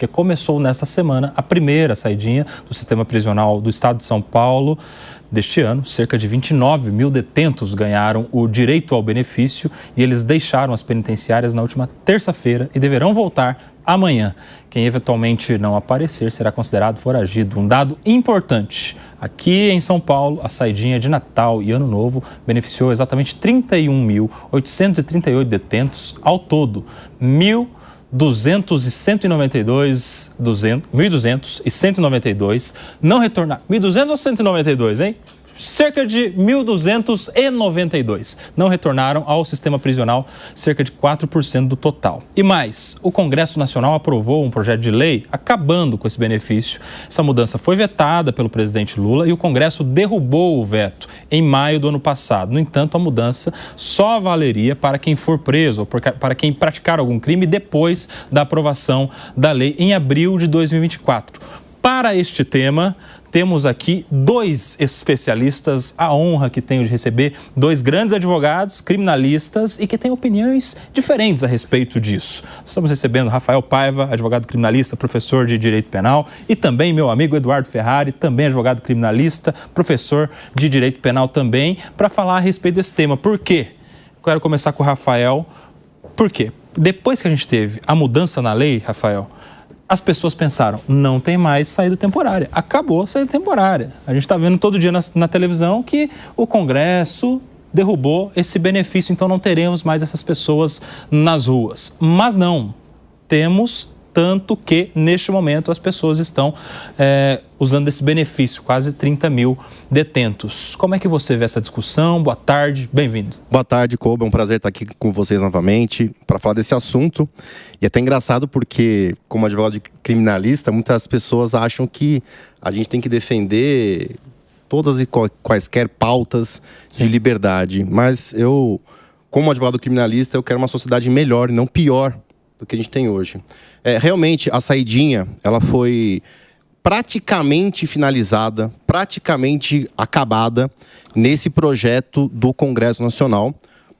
porque começou nesta semana a primeira saidinha do sistema prisional do estado de São Paulo deste ano. Cerca de 29 mil detentos ganharam o direito ao benefício e eles deixaram as penitenciárias na última terça-feira e deverão voltar amanhã. Quem eventualmente não aparecer será considerado foragido. Um dado importante: aqui em São Paulo, a saidinha de Natal e Ano Novo beneficiou exatamente 31.838 detentos ao todo. 1.292 não retornaram. 1.200 ou 192, hein? Cerca de 1.292 não retornaram ao sistema prisional, cerca de 4% do total. E mais, o Congresso Nacional aprovou um projeto de lei acabando com esse benefício. Essa mudança foi vetada pelo presidente Lula e o Congresso derrubou o veto em maio do ano passado. No entanto, a mudança só valeria para quem for preso ou para quem praticar algum crime depois da aprovação da lei em abril de 2024. Para este tema, temos aqui dois especialistas, a honra que tenho de receber dois grandes advogados criminalistas e que têm opiniões diferentes a respeito disso. Estamos recebendo Rafael Paiva, advogado criminalista, professor de Direito Penal, e também meu amigo Eduardo Ferrari, também advogado criminalista, professor de Direito Penal também, para falar a respeito desse tema. Por quê? Quero começar com o Rafael. Por quê? Depois que a gente teve a mudança na lei, Rafael, as pessoas pensaram, não tem mais saída temporária. Acabou a saída temporária. A gente está vendo todo dia na televisão que o Congresso derrubou esse benefício, então não teremos mais essas pessoas nas ruas. Mas não, temos, tanto que neste momento as pessoas estão usando esse benefício, quase 30 mil detentos. Como é que você vê essa discussão? Boa tarde, bem-vindo. Boa tarde, Koba, é um prazer estar aqui com vocês novamente para falar desse assunto. E é até engraçado porque, como advogado de criminalista, muitas pessoas acham que a gente tem que defender todas e quaisquer pautas de liberdade. Mas eu, como advogado criminalista, eu quero uma sociedade melhor e não pior do que a gente tem hoje. Realmente, a saidinha, ela foi praticamente finalizada, praticamente acabada nesse projeto do Congresso Nacional.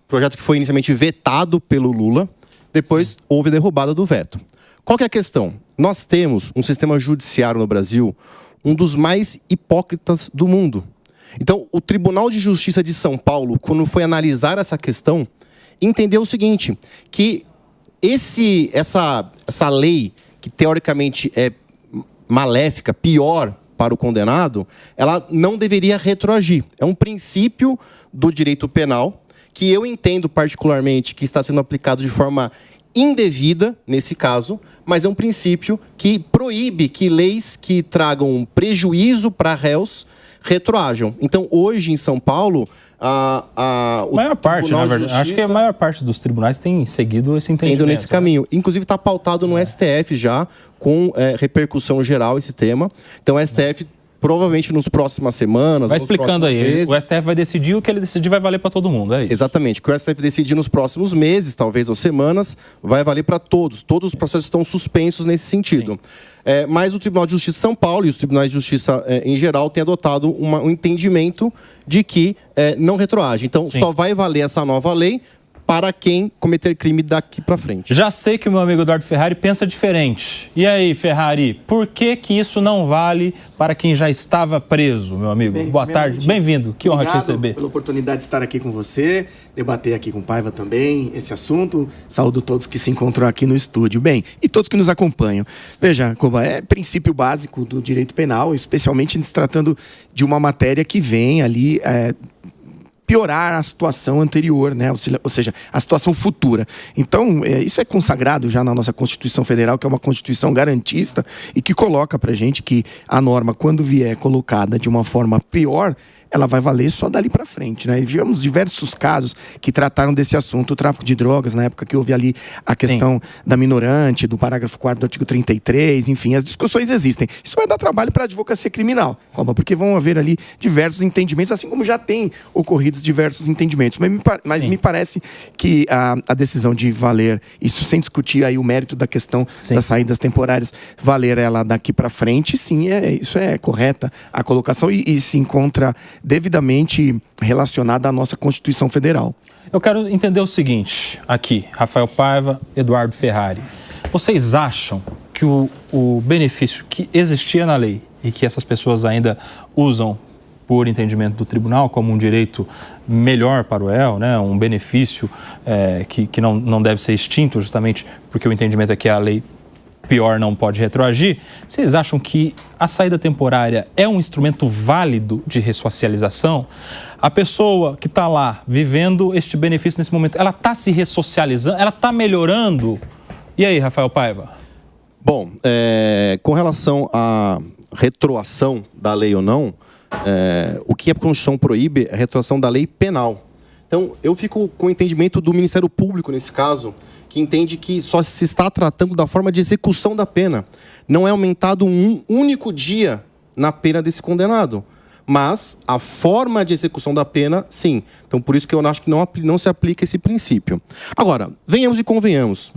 Projeto que foi inicialmente vetado pelo Lula, depois houve a derrubada do veto. Qual que é a questão? Nós temos um sistema judiciário no Brasil, um dos mais hipócritas do mundo. Então, o Tribunal de Justiça de São Paulo, quando foi analisar essa questão, entendeu o seguinte, que essa lei, que teoricamente é maléfica, pior para o condenado, ela não deveria retroagir. É um princípio do direito penal que eu entendo particularmente que está sendo aplicado de forma indevida nesse caso, mas é um princípio que proíbe que leis que tragam prejuízo para réus retroajam. Então, hoje em São Paulo, a maior parte, na verdade, acho que a maior parte dos tribunais tem seguido esse entendimento. Indo nesse caminho. Inclusive está pautado no STF já, com repercussão geral esse tema. Então o STF provavelmente nas próximas semanas... Vai explicando aí, meses, o STF vai decidir, o que ele decidir vai valer para todo mundo, é isso? Exatamente, o que o STF decidir nos próximos meses, talvez, ou semanas, vai valer para todos. Todos os processos estão suspensos nesse sentido. Mas o Tribunal de Justiça de São Paulo e os tribunais de justiça em geral têm adotado um entendimento de que não retroage. Então, só vai valer essa nova lei para quem cometer crime daqui para frente. Já sei que o meu amigo Eduardo Ferrari pensa diferente. E aí, Ferrari, por que isso não vale para quem já estava preso, meu amigo? Boa tarde, bem-vindo, que honra te receber. Obrigado pela oportunidade de estar aqui com você, debater aqui com o Paiva também esse assunto. Saúdo todos que se encontram aqui no estúdio. Bem, e todos que nos acompanham. Veja, Koba, é princípio básico do direito penal, especialmente se tratando de uma matéria que vem ali... piorar a situação anterior, né? Ou seja, a situação futura. Então, isso é consagrado já na nossa Constituição Federal, que é uma Constituição garantista e que coloca pra gente que a norma, quando vier colocada de uma forma pior, ela vai valer só dali para frente, né? E vimos diversos casos que trataram desse assunto, o tráfico de drogas, na época que houve ali a questão da minorante, do parágrafo 4º do artigo 33, enfim, as discussões existem. Isso vai dar trabalho para a advocacia criminal, porque vão haver ali diversos entendimentos, assim como já tem ocorrido diversos entendimentos. Mas me parece que a decisão de valer, isso sem discutir aí o mérito da questão das saídas temporárias, valer ela daqui para frente, sim, isso é correta a colocação e se encontra devidamente relacionada à nossa Constituição Federal. Eu quero entender o seguinte, aqui, Rafael Paiva, Eduardo Ferrari. Vocês acham que o benefício que existia na lei e que essas pessoas ainda usam por entendimento do tribunal como um direito melhor para o réu, né? Um benefício que não deve ser extinto, justamente porque o entendimento é que a lei pior não pode retroagir, vocês acham que a saída temporária é um instrumento válido de ressocialização? A pessoa que está lá vivendo este benefício nesse momento, ela está se ressocializando, ela está melhorando? E aí, Rafael Paiva? Bom, com relação à retroação da lei ou não, o que a Constituição proíbe é a retroação da lei penal. Então, eu fico com o entendimento do Ministério Público, nesse caso, que entende que só se está tratando da forma de execução da pena. Não é aumentado um único dia na pena desse condenado. Mas a forma de execução da pena, sim. Então, por isso que eu acho que não se aplica esse princípio. Agora, venhamos e convenhamos.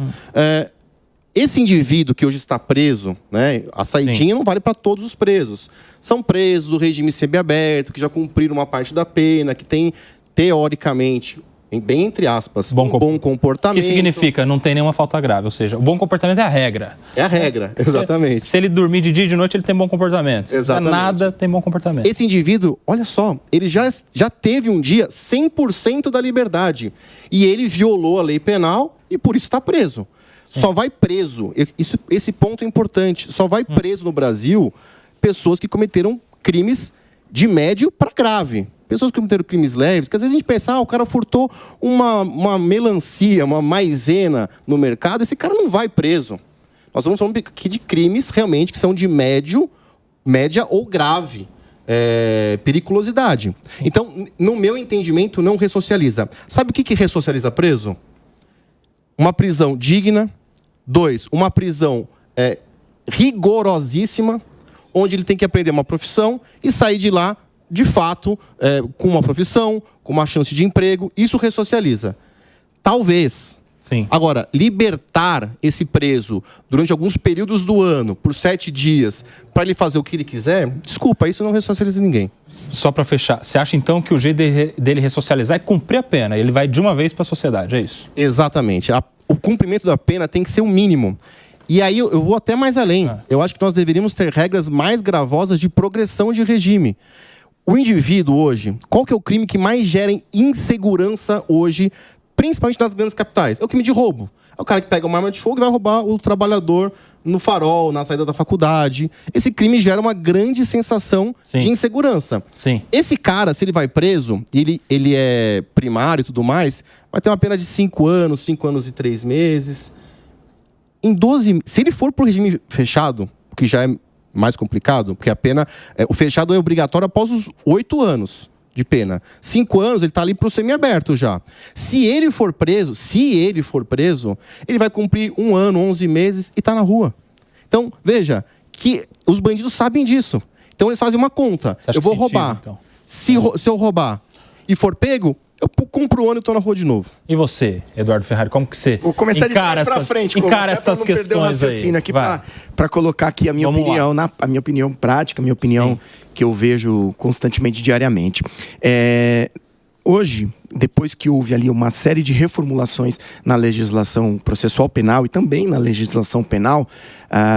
Esse indivíduo que hoje está preso, né, a saidinha não vale para todos os presos. São presos do regime semiaberto, que já cumpriram uma parte da pena, que tem, teoricamente, bem entre aspas, bom comportamento. O que significa? Não tem nenhuma falta grave, ou seja, o bom comportamento é a regra. É a regra, exatamente. Se ele dormir de dia e de noite, ele tem bom comportamento. Exatamente. Se nada, tem bom comportamento. Esse indivíduo, olha só, ele já teve um dia 100% da liberdade. E ele violou a lei penal e por isso está preso. Sim. Só vai preso, esse ponto é importante, só vai preso no Brasil pessoas que cometeram crimes de médio para grave. Pessoas que cometeram crimes leves, que às vezes a gente pensa, o cara furtou uma melancia, uma maisena no mercado, esse cara não vai preso. Nós estamos falando aqui de crimes realmente que são de média ou grave periculosidade. Então, no meu entendimento, não ressocializa. Sabe o que ressocializa preso? Uma prisão digna. 2, uma prisão rigorosíssima, onde ele tem que aprender uma profissão e sair de lá, de fato, com uma profissão, com uma chance de emprego. Isso ressocializa. Talvez. Sim. Agora, libertar esse preso durante alguns períodos do ano, por 7 dias, para ele fazer o que ele quiser, desculpa, isso não ressocializa ninguém. Só para fechar, você acha então que o jeito dele ressocializar é cumprir a pena? Ele vai de uma vez para a sociedade, é isso? Exatamente. O cumprimento da pena tem que ser o mínimo. E aí eu vou até mais além. Eu acho que nós deveríamos ter regras mais gravosas de progressão de regime. O indivíduo hoje, qual que é o crime que mais gera insegurança hoje, principalmente nas grandes capitais? É o crime de roubo. É o cara que pega uma arma de fogo e vai roubar o trabalhador no farol, na saída da faculdade. Esse crime gera uma grande sensação de insegurança. Sim. Esse cara, se ele vai preso, ele é primário e tudo mais, vai ter uma pena de 5 anos, 5 anos e 3 meses. Se ele for para o regime fechado, o que já é mais complicado, porque a pena... o fechado é obrigatório após os 8 anos de pena. 5 anos, ele está ali para o semiaberto já. Se ele for preso, ele vai cumprir 1 ano, 11 meses e está na rua. Então, veja, que os bandidos sabem disso. Então, eles fazem uma conta. Eu vou roubar. Então? Se eu roubar e for pego, eu cumpro o ano e estou na rua de novo. E você, Eduardo Ferrari, como que você vou começar de trás para frente, encara essas questões aí? Aqui para colocar aqui a minha opinião, a minha opinião prática, a minha opinião que eu vejo constantemente, diariamente. Hoje, depois que houve ali uma série de reformulações na legislação processual penal e também na legislação penal,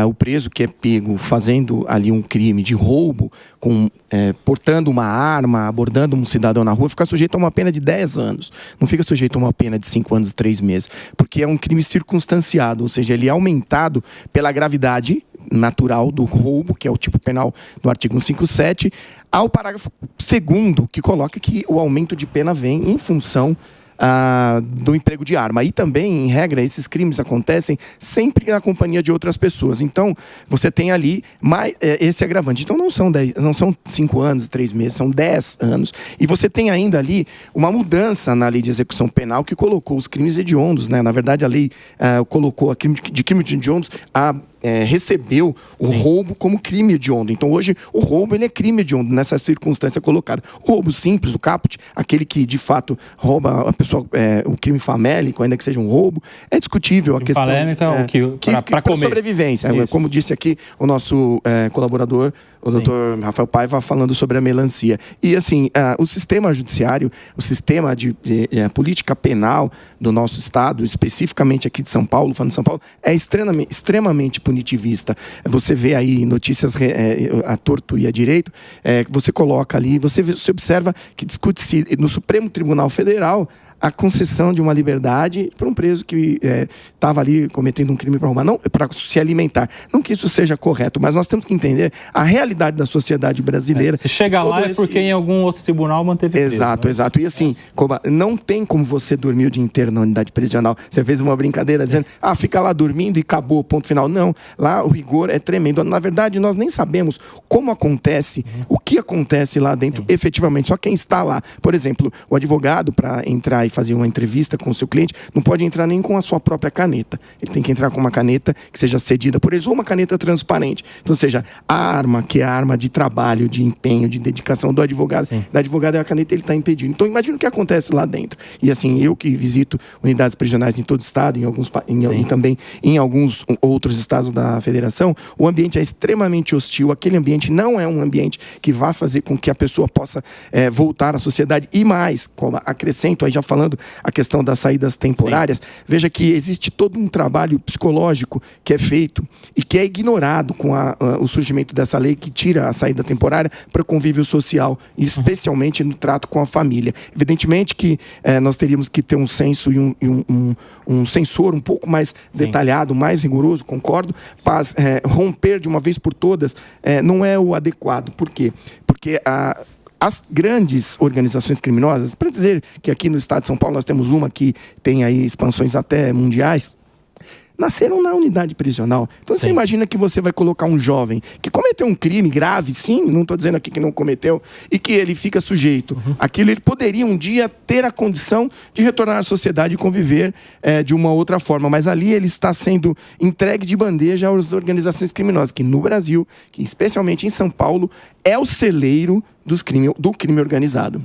o preso que é pego fazendo ali um crime de roubo, portando uma arma, abordando um cidadão na rua, fica sujeito a uma pena de 10 anos. Não fica sujeito a uma pena de 5 anos e 3 meses. Porque é um crime circunstanciado, ou seja, ele é aumentado pela gravidade natural do roubo, que é o tipo penal do artigo 157, ao parágrafo 2º, que coloca que o aumento de pena vem em função do emprego de arma. E também, em regra, esses crimes acontecem sempre na companhia de outras pessoas. Então, você tem ali esse agravante. Então, não são 5 anos, 3 meses, são 10 anos. E você tem ainda ali uma mudança na lei de execução penal que colocou os crimes hediondos, né? Na verdade, a lei colocou crime de hediondos recebeu o roubo como crime hediondo. Então, hoje, o roubo ele é crime hediondo nessa circunstância colocada. O roubo simples, o caput, aquele que, de fato, rouba a pessoa, o crime famélico, ainda que seja um roubo, é discutível a questão... Falêmica, para comer. Sobrevivência. Isso. Como disse aqui o nosso colaborador, o doutor Rafael Paiva, falando sobre a melancia. E, assim, o sistema judiciário, o sistema de política penal do nosso Estado, especificamente aqui de São Paulo, falando de São Paulo, é extremamente punitivo. punitivista. Você vê aí notícias a torto e a direito, você coloca ali, você observa que discute-se no Supremo Tribunal Federal a concessão de uma liberdade para um preso que estava ali cometendo um crime para roubar, não para se alimentar. Não que isso seja correto, mas nós temos que entender a realidade da sociedade brasileira. Se chega lá é porque em algum outro tribunal manteve preso. Exato, exato. E assim, não tem como você dormir o dia inteiro na unidade prisional. Você fez uma brincadeira dizendo, fica lá dormindo e acabou, ponto final. Não, lá o rigor é tremendo. Na verdade, nós nem sabemos como acontece, o que acontece lá dentro efetivamente. Só quem está lá. Por exemplo, o advogado, para entrar e fazer uma entrevista com o seu cliente, não pode entrar nem com a sua própria caneta. Ele tem que entrar com uma caneta que seja cedida por eles ou uma caneta transparente. Então, ou seja, a arma, que é a arma de trabalho, de empenho, de dedicação do advogado, da advogada é a caneta, ele está impedindo. Então, imagina o que acontece lá dentro. E assim, eu que visito unidades prisionais em todo o estado, e também em alguns outros estados da federação, o ambiente é extremamente hostil. Aquele ambiente não é um ambiente que vá fazer com que a pessoa possa voltar à sociedade. E mais, como acrescento aí já falando a questão das saídas temporárias, veja que existe todo um trabalho psicológico que é feito e que é ignorado com o surgimento dessa lei que tira a saída temporária para o convívio social, especialmente no trato com a família. Evidentemente que nós teríamos que ter um senso e um sensor um pouco mais detalhado, mais rigoroso, concordo, mas romper de uma vez por todas não é o adequado. Por quê? Porque as grandes organizações criminosas, para dizer que aqui no estado de São Paulo nós temos uma que tem aí expansões até mundiais, nasceram na unidade prisional. Então você imagina que você vai colocar um jovem que cometeu um crime grave, sim, não estou dizendo aqui que não cometeu, e que ele fica sujeito àquilo, ele poderia um dia ter a condição de retornar à sociedade e conviver de uma outra forma, mas ali ele está sendo entregue de bandeja às organizações criminosas, que no Brasil, que especialmente em São Paulo, é o celeiro do crime organizado.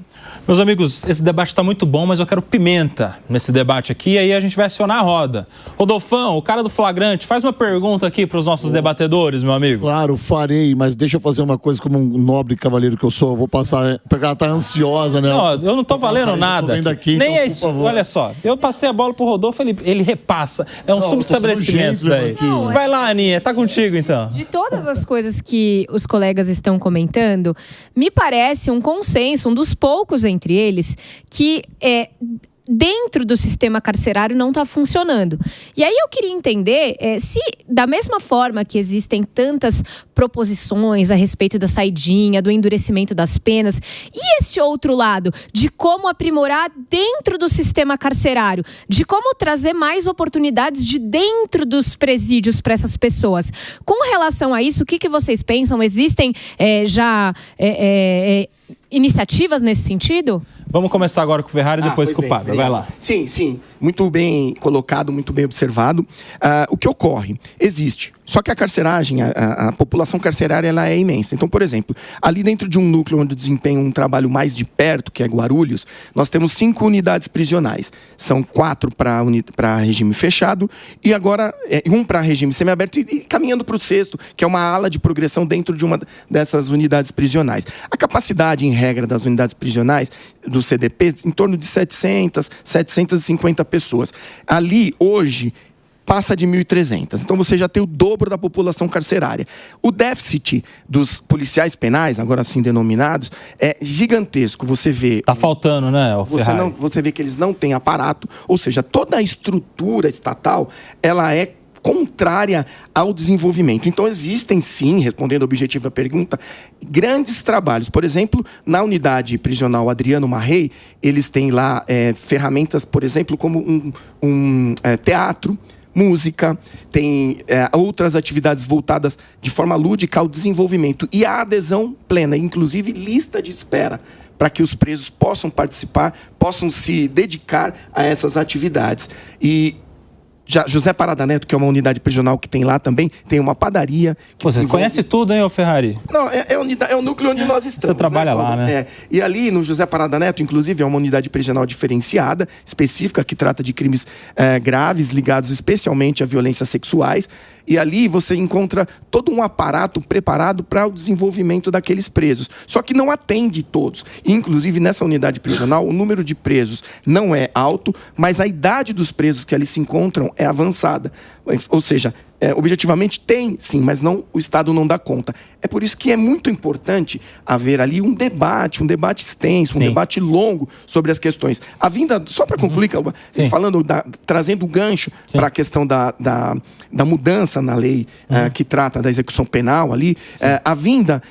Meus amigos, esse debate está muito bom, mas eu quero pimenta nesse debate aqui, e aí a gente vai acionar a roda. Rodolfão, o cara do flagrante, faz uma pergunta aqui para os nossos debatedores, meu amigo. Claro, farei, mas deixa eu fazer uma coisa como um nobre cavaleiro que eu sou. Eu vou passar, porque ela tá ansiosa, né? Não, eu não tô valendo nada. Daqui, nem então, é isso. Olha só, eu passei a bola pro Rodolfo, ele repassa. É um subestabelecimento isso daí. Não, vai lá, Aninha, tá contigo então. De todas as coisas que os colegas estão comentando, me parece um consenso, um dos poucos entre eles, que dentro do sistema carcerário não está funcionando. E aí eu queria entender se, da mesma forma que existem tantas proposições a respeito da saidinha, do endurecimento das penas, e esse outro lado, de como aprimorar dentro do sistema carcerário, de como trazer mais oportunidades de dentro dos presídios para essas pessoas. Com relação a isso, o que vocês pensam? Existem iniciativas nesse sentido? Vamos começar agora com o Ferrari e depois com o Pablo. Vai lá. Sim. Muito bem colocado, muito bem observado. O que ocorre? Existe. Só que a carceragem, a população carcerária, ela é imensa. Então, por exemplo, ali dentro de um núcleo onde desempenha um trabalho mais de perto, que é Guarulhos, nós temos 5 unidades prisionais. São 4 para regime fechado e agora 1 para regime semiaberto e caminhando para o 6º, que é uma ala de progressão dentro de uma dessas unidades prisionais. A capacidade, em regra, das unidades prisionais, do CDP, em torno de 700, 750 pessoas. Ali, hoje, passa de 1.300. Então, você já tem o dobro da população carcerária. O déficit dos policiais penais, agora assim denominados, é gigantesco. Você vê... Tá faltando, né, o Ferrari? Você vê que eles não têm aparato, ou seja, toda a estrutura estatal, ela é contrária ao desenvolvimento. Então, existem sim, respondendo ao objetivo da pergunta, grandes trabalhos. Por exemplo, na unidade prisional Adriano Marrei, eles têm lá ferramentas, por exemplo, como um teatro, música, tem outras atividades voltadas de forma lúdica ao desenvolvimento e à adesão plena, inclusive lista de espera, para que os presos possam participar, possam se dedicar a essas atividades. E José Parada Neto, que é uma unidade prisional que tem lá também, tem uma padaria. Você conhece tudo, hein, ô Ferrari? Não, é o núcleo onde nós estamos. Você trabalha lá, né? E ali no José Parada Neto, inclusive, é uma unidade prisional diferenciada, específica, que trata de crimes graves, ligados especialmente a violências sexuais. E ali você encontra todo um aparato preparado para o desenvolvimento daqueles presos. Só que não atende todos. E, inclusive, nessa unidade prisional, o número de presos não é alto, mas a idade dos presos que ali se encontram é avançada. Ou seja, objetivamente tem, sim, mas o Estado não dá conta. É por isso que é muito importante haver ali um debate extenso, um debate longo sobre as questões. A vinda, só para concluir, trazendo o gancho para a questão da mudança na lei que trata da execução penal ali, a vinda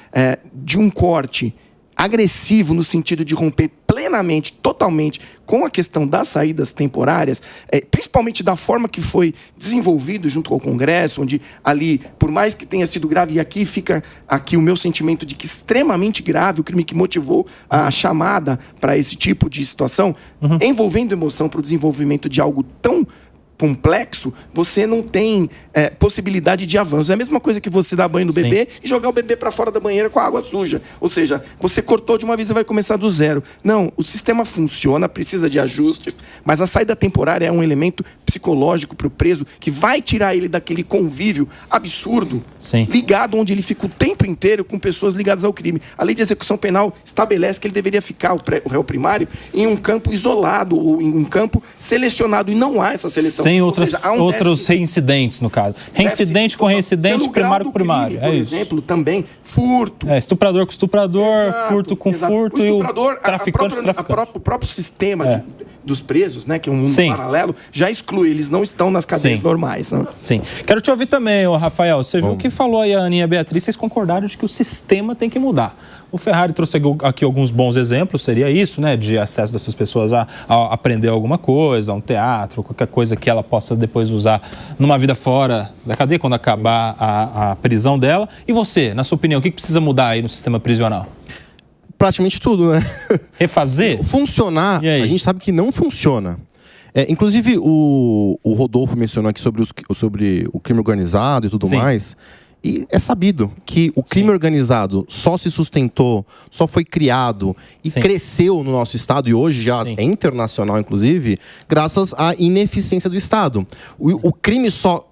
de um corte agressivo no sentido de romper plenamente, totalmente com a questão das saídas temporárias, principalmente da forma que foi desenvolvido junto ao Congresso, onde ali, por mais que tenha sido grave, e aqui fica o meu sentimento de que extremamente grave o crime que motivou a chamada para esse tipo de situação, envolvendo emoção para o desenvolvimento de algo tão complexo, você não tem possibilidade de avanço. É a mesma coisa que você dar banho no bebê e jogar o bebê para fora da banheira com a água suja. Ou seja, você cortou de uma vez e vai começar do zero. Não, o sistema funciona, precisa de ajustes, mas a saída temporária é um elemento psicológico para o preso que vai tirar ele daquele convívio absurdo, ligado onde ele fica o tempo inteiro com pessoas ligadas ao crime. A lei de execução penal estabelece que ele deveria ficar, o réu primário, em um campo isolado ou em um campo selecionado, e não há essa seleção. Sem outros reincidentes, no caso. Reincidente com reincidente, primário com primário. Por exemplo, também furto. Estuprador com estuprador, furto com furto e o traficante com traficante. O próprio sistema dos presos, né, que é um mundo paralelo, já exclui. Eles não estão nas cadeias normais. Né? Sim. Quero te ouvir também, Rafael. Você viu o que falou aí a Aninha e a Beatriz, vocês concordaram de que o sistema tem que mudar. O Ferrari trouxe aqui alguns bons exemplos, seria isso, né? De acesso dessas pessoas a aprender alguma coisa, a um teatro, qualquer coisa que ela possa depois usar numa vida fora da cadeia, quando acabar a prisão dela. E você, na sua opinião, o que precisa mudar aí no sistema prisional? Praticamente tudo, né? Refazer? Funcionar, a gente sabe que não funciona. Inclusive, o Rodolfo mencionou aqui sobre o crime organizado e tudo mais. E é sabido que o crime organizado só se sustentou, só foi criado e cresceu no nosso Estado, e hoje já é internacional, inclusive, graças à ineficiência do Estado. O crime só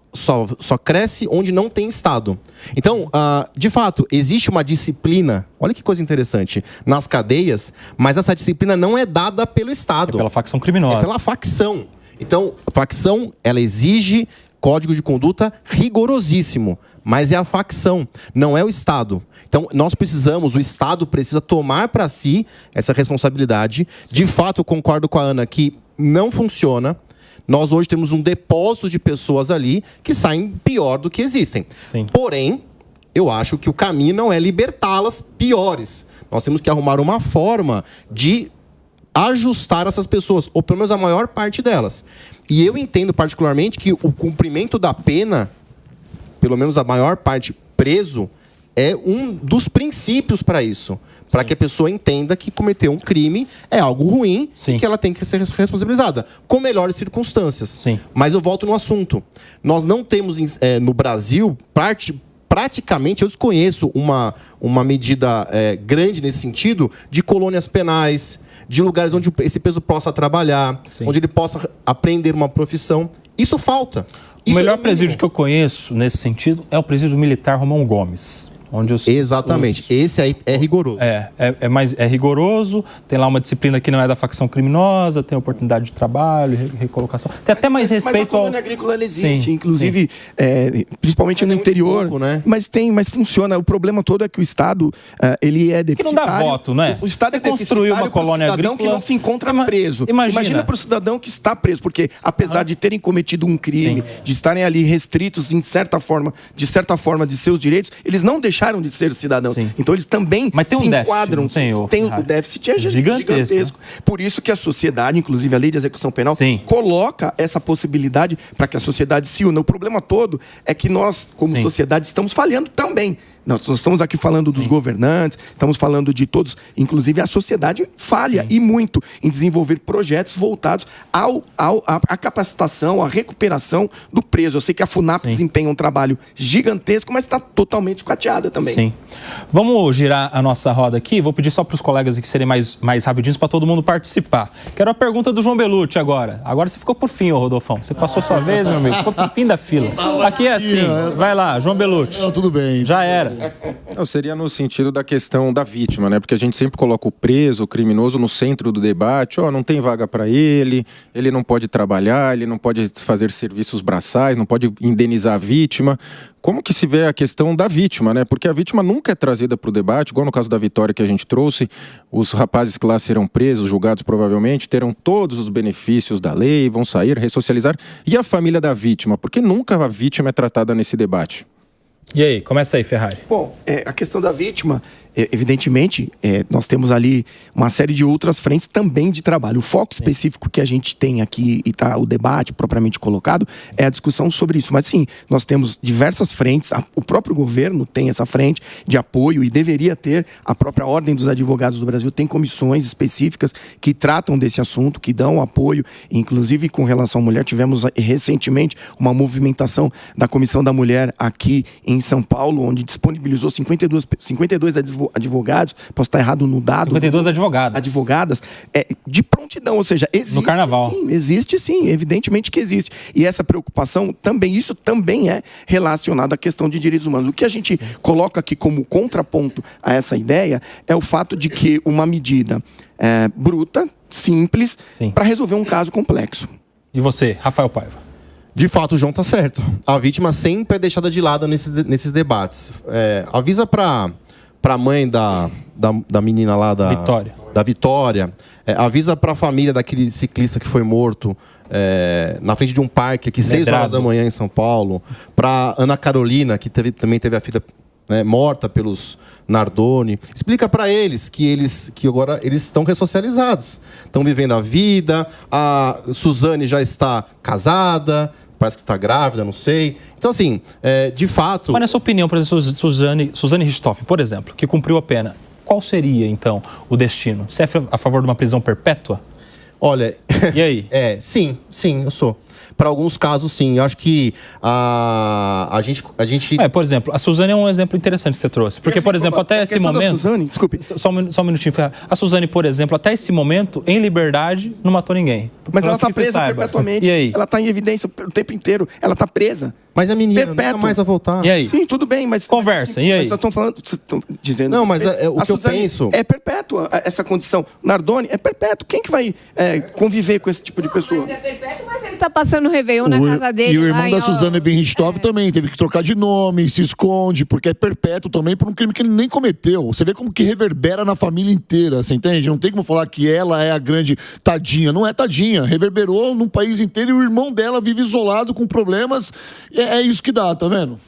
cresce onde não tem Estado. Então, de fato, existe uma disciplina, olha que coisa interessante, nas cadeias, mas essa disciplina não é dada pelo Estado. É pela facção criminosa. É pela facção. Então, a facção, ela exige código de conduta rigorosíssimo, mas é a facção, não é o Estado. Então, o Estado precisa tomar para si essa responsabilidade. De fato, eu concordo com a Ana que não funciona. Nós hoje temos um depósito de pessoas ali que saem pior do que existem. Porém, eu acho que o caminho não é libertá-las piores. Nós temos que arrumar uma forma de ajustar essas pessoas, ou pelo menos a maior parte delas. E eu entendo particularmente que o cumprimento da pena, pelo menos a maior parte preso, é um dos princípios para isso. Para que a pessoa entenda que cometer um crime é algo ruim e que ela tem que ser responsabilizada, com melhores circunstâncias. Mas eu volto no assunto. Nós não temos no Brasil, praticamente, eu desconheço uma medida grande nesse sentido, de colônias penais, de lugares onde esse preso possa trabalhar, onde ele possa aprender uma profissão. Isso falta. O melhor presídio que eu conheço nesse sentido é o presídio militar Romão Gomes. Exatamente. Esse aí é rigoroso. É rigoroso, tem lá uma disciplina que não é da facção criminosa, tem oportunidade de trabalho, recolocação. Tem até mais respeito mas a colônia agrícola ela existe, inclusive, principalmente no interior. Pouco, né? Mas funciona. O problema todo é que o Estado, ele é deficitário. Que não dá voto, né? O Estado Você construiu uma colônia agrícola que não se encontra preso. Imagina para o cidadão que está preso, porque apesar de terem cometido um crime, de estarem ali restritos de certa forma de seus direitos, eles não deixaram de ser cidadãos. Então eles também enquadram. O déficit é gigantesco. Por isso que a sociedade, inclusive a lei de execução penal, coloca essa possibilidade para que a sociedade se una. O problema todo é que nós, como sociedade, estamos falhando também. Nós estamos aqui falando dos governantes, estamos falando de todos, inclusive a sociedade falha e muito em desenvolver projetos voltados à capacitação, à recuperação do preso. Eu sei que a FUNAP desempenha um trabalho gigantesco, mas está totalmente escateada também. Vamos girar a nossa roda aqui, vou pedir só para os colegas aqui serem mais rapidinhos para todo mundo participar. Quero a pergunta do João Belucci agora. Agora você ficou por fim, Rodolfão. Você passou sua vez, meu amigo, ficou por fim da fila. Aqui é assim, vai lá, João Belucci. Tudo bem. Já era. Não, seria no sentido da questão da vítima, né? Porque a gente sempre coloca o preso, o criminoso no centro do debate. Não tem vaga para ele não pode trabalhar, ele não pode fazer serviços braçais, não pode indenizar a vítima. Como que se vê a questão da vítima, né? Porque a vítima nunca é trazida para o debate, igual no caso da Vitória que a gente trouxe, os rapazes que lá serão presos, julgados provavelmente, terão todos os benefícios da lei, vão sair, ressocializar. E a família da vítima? Porque nunca a vítima é tratada nesse debate. E aí, começa aí, Ferrari. Bom, a questão da vítima, evidentemente, nós temos ali uma série de outras frentes também de trabalho. O foco específico que a gente tem aqui, e tá o debate propriamente colocado, é a discussão sobre isso. Mas sim, nós temos diversas frentes, o próprio governo tem essa frente de apoio e deveria ter, a própria Ordem dos Advogados do Brasil tem comissões específicas que tratam desse assunto, que dão apoio, inclusive com relação à mulher. Tivemos recentemente uma movimentação da Comissão da Mulher aqui em São Paulo, onde disponibilizou 52 advogados, posso estar errado no dado. 52 advogadas. Advogadas, de prontidão, ou seja, existe. No carnaval. Sim, existe sim, evidentemente que existe. E essa preocupação também, isso também é relacionado à questão de direitos humanos. O que a gente coloca aqui como contraponto a essa ideia é o fato de que uma medida bruta, simples, para resolver um caso complexo. E você, Rafael Paiva? De fato, o João tá certo. A vítima sempre é deixada de lado nesses debates. Avisa pra mãe da menina lá da Vitória. Avisa pra família daquele ciclista que foi morto na frente de um parque aqui, 6 horas da manhã em São Paulo. Pra Ana Carolina, que também teve a filha morta pelos Nardoni. Explica para eles que agora eles estão ressocializados. Estão vivendo a vida. A Suzane já está casada. Parece que está grávida, não sei. Então, assim, de fato... Mas na sua opinião, por exemplo, Suzane Richthofen, por exemplo, que cumpriu a pena, qual seria, então, o destino? Você é a favor de uma prisão perpétua? Olha... E aí? Sim, eu sou. Para alguns casos, sim. Eu acho que a gente... Por exemplo, a Suzane é um exemplo interessante que você trouxe. Porque, por exemplo, até esse momento... Suzane, desculpe. Só um minutinho. A Suzane, por exemplo, até esse momento, em liberdade, não matou ninguém. Mas ela está presa perpetuamente. E aí? Ela está em evidência o tempo inteiro. Ela está presa. Mas a menina nunca mais vai voltar. E aí? Sim, tudo bem, mas... Conversa, e aí? Mas nós estão dizendo... Não, mas o que eu penso... É perpétua essa condição. Nardoni é perpétuo. Quem que vai conviver com esse tipo de pessoa? Mas é perpétuo, mas ele tá passando o Réveillon na casa dele. E o irmão da Suzane Ben Richthofen também teve que trocar de nome, se esconde, porque é perpétuo também por um crime que ele nem cometeu. Você vê como que reverbera na família inteira, você entende? Não tem como falar que ela é a grande tadinha. Não é tadinha. Reverberou no país inteiro e o irmão dela vive isolado com problemas. É isso que dá, tá vendo?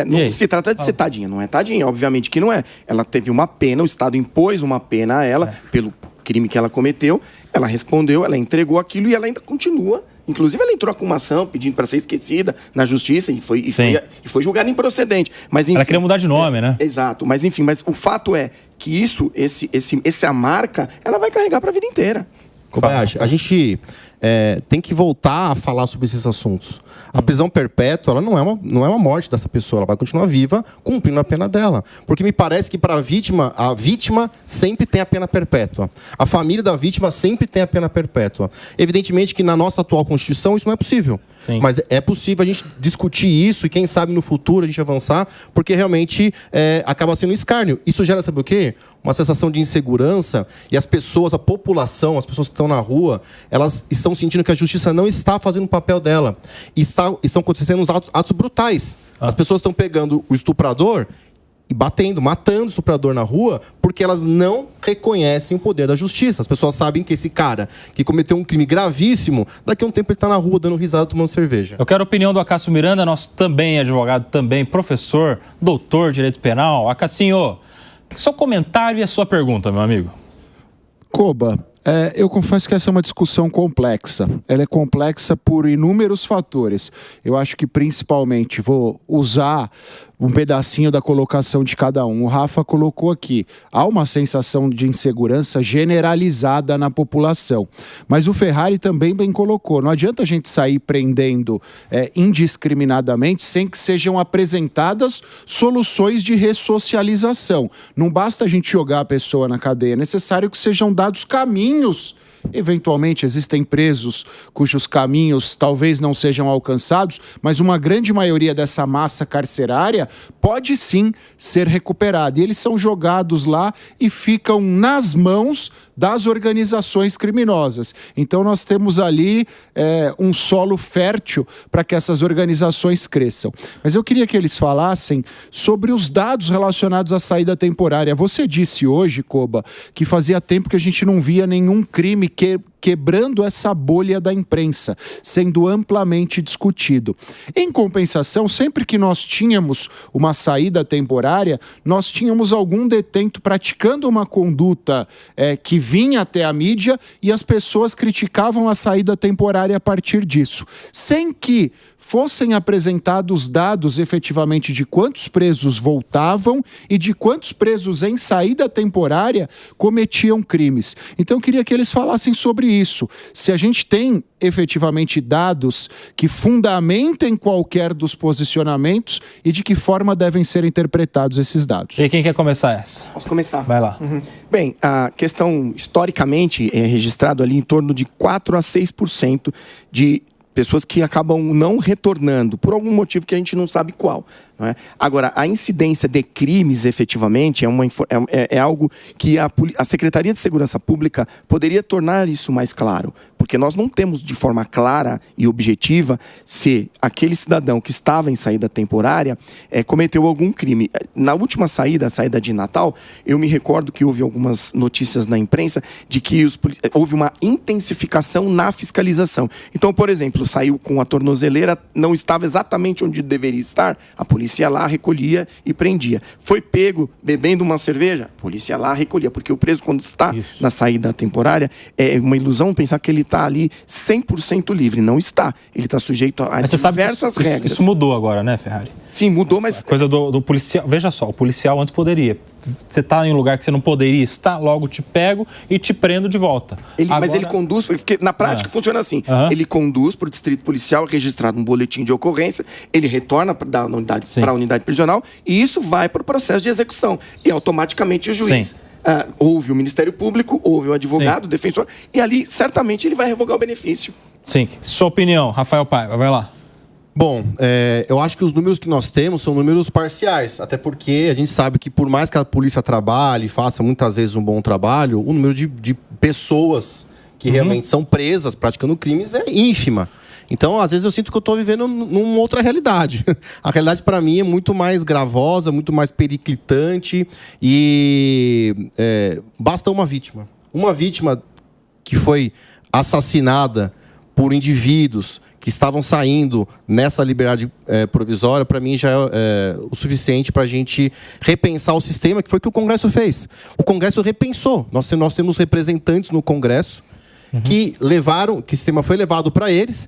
Não se trata de ser tadinha, não é tadinha, obviamente que não é. Ela teve uma pena, o Estado impôs uma pena a ela pelo crime que ela cometeu, ela respondeu, ela entregou aquilo e ela ainda continua. Inclusive, ela entrou com uma ação pedindo para ser esquecida na justiça e foi julgada improcedente. Mas, enfim, ela queria mudar de nome, né? Exato, mas enfim, mas o fato é que essa marca, ela vai carregar para a vida inteira. Kobayashi, a gente tem que voltar a falar sobre esses assuntos. A prisão perpétua, ela não é uma morte dessa pessoa, ela vai continuar viva, cumprindo a pena dela. Porque me parece que para a vítima sempre tem a pena perpétua. A família da vítima sempre tem a pena perpétua. Evidentemente que na nossa atual Constituição isso não é possível. Sim. Mas é possível a gente discutir isso e quem sabe no futuro a gente avançar, porque realmente acaba sendo um escárnio. Isso gera, sabe o quê? Uma sensação de insegurança e as pessoas, a população, as pessoas que estão na rua, elas estão sentindo que a justiça não está fazendo o papel dela. E estão acontecendo uns atos brutais. As pessoas estão pegando o estuprador e matando o estuprador na rua porque elas não reconhecem o poder da justiça. As pessoas sabem que esse cara que cometeu um crime gravíssimo, daqui a um tempo ele está na rua dando risada, tomando cerveja. Eu quero a opinião do Acácio Miranda, nosso também advogado, também professor, doutor de Direito Penal. Acácio, seu comentário e a sua pergunta, meu amigo. Koba, eu confesso que essa é uma discussão complexa. Ela é complexa por inúmeros fatores. Eu acho que principalmente vou usar um pedacinho da colocação de cada um. O Rafa colocou aqui, há uma sensação de insegurança generalizada na população. Mas o Ferrari também bem colocou, não adianta a gente sair prendendo indiscriminadamente sem que sejam apresentadas soluções de ressocialização. Não basta a gente jogar a pessoa na cadeia, é necessário que sejam dados caminhos Eventualmente existem presos cujos caminhos talvez não sejam alcançados, mas uma grande maioria dessa massa carcerária pode sim ser recuperada. E eles são jogados lá e ficam nas mãos das organizações criminosas. Então nós temos ali um solo fértil para que essas organizações cresçam. Mas eu queria que eles falassem sobre os dados relacionados à saída temporária. Você disse hoje, Koba, que fazia tempo que a gente não via nenhum crime quebrando essa bolha da imprensa, sendo amplamente discutido. Em compensação, sempre que nós tínhamos uma saída temporária, nós tínhamos algum detento praticando uma conduta que vinha até a mídia e as pessoas criticavam a saída temporária a partir disso, sem que fossem apresentados dados efetivamente de quantos presos voltavam e de quantos presos em saída temporária cometiam crimes. Então eu queria que eles falassem sobre isso. Se a gente tem efetivamente dados que fundamentem qualquer dos posicionamentos e de que forma devem ser interpretados esses dados. E quem quer começar essa? Posso começar? Vai lá. Bem, a questão historicamente é registrado ali em torno de 4 a 6% de pessoas que acabam não retornando, por algum motivo que a gente não sabe qual. Não é? Agora, a incidência de crimes, efetivamente, é algo que a Secretaria de Segurança Pública poderia tornar isso mais claro. Porque nós não temos de forma clara e objetiva se aquele cidadão que estava em saída temporária cometeu algum crime. Na última saída, a saída de Natal, eu me recordo que houve algumas notícias na imprensa de que houve uma intensificação na fiscalização. Então, por exemplo, saiu com a tornozeleira, não estava exatamente onde deveria estar, a polícia ia lá, recolhia e prendia. Foi pego bebendo uma cerveja, a polícia ia lá, recolhia. Porque o preso, quando está na saída temporária, é uma ilusão pensar que ele está ali 100% livre. Não está. Ele está sujeito a diversas regras. Isso mudou agora, né, Ferrari? Sim, mudou, mas... A coisa do policial... Veja só, o policial antes poderia. Você está em um lugar que você não poderia estar, logo te pego e te prendo de volta. Mas ele conduz, porque na prática funciona assim. Ele conduz para o distrito policial, registrado um boletim de ocorrência, ele retorna para a unidade prisional e isso vai para o processo de execução. E automaticamente o juiz... ouve o Ministério Público, ouve o advogado, o defensor, e ali certamente ele vai revogar o benefício. Sim. Sua opinião, Rafael Paiva, vai lá. Bom, eu acho que os números que nós temos são números parciais, até porque a gente sabe que por mais que a polícia trabalhe, faça muitas vezes um bom trabalho, o número de pessoas que realmente são presas praticando crimes é ínfima. Então, às vezes eu sinto que eu estou vivendo numa outra realidade. A realidade, para mim, é muito mais gravosa, muito mais periclitante e basta uma vítima. Uma vítima que foi assassinada por indivíduos que estavam saindo nessa liberdade provisória, para mim já é o suficiente para a gente repensar o sistema, que foi o que o Congresso fez. O Congresso repensou. Nós temos representantes no Congresso que que o sistema foi levado para eles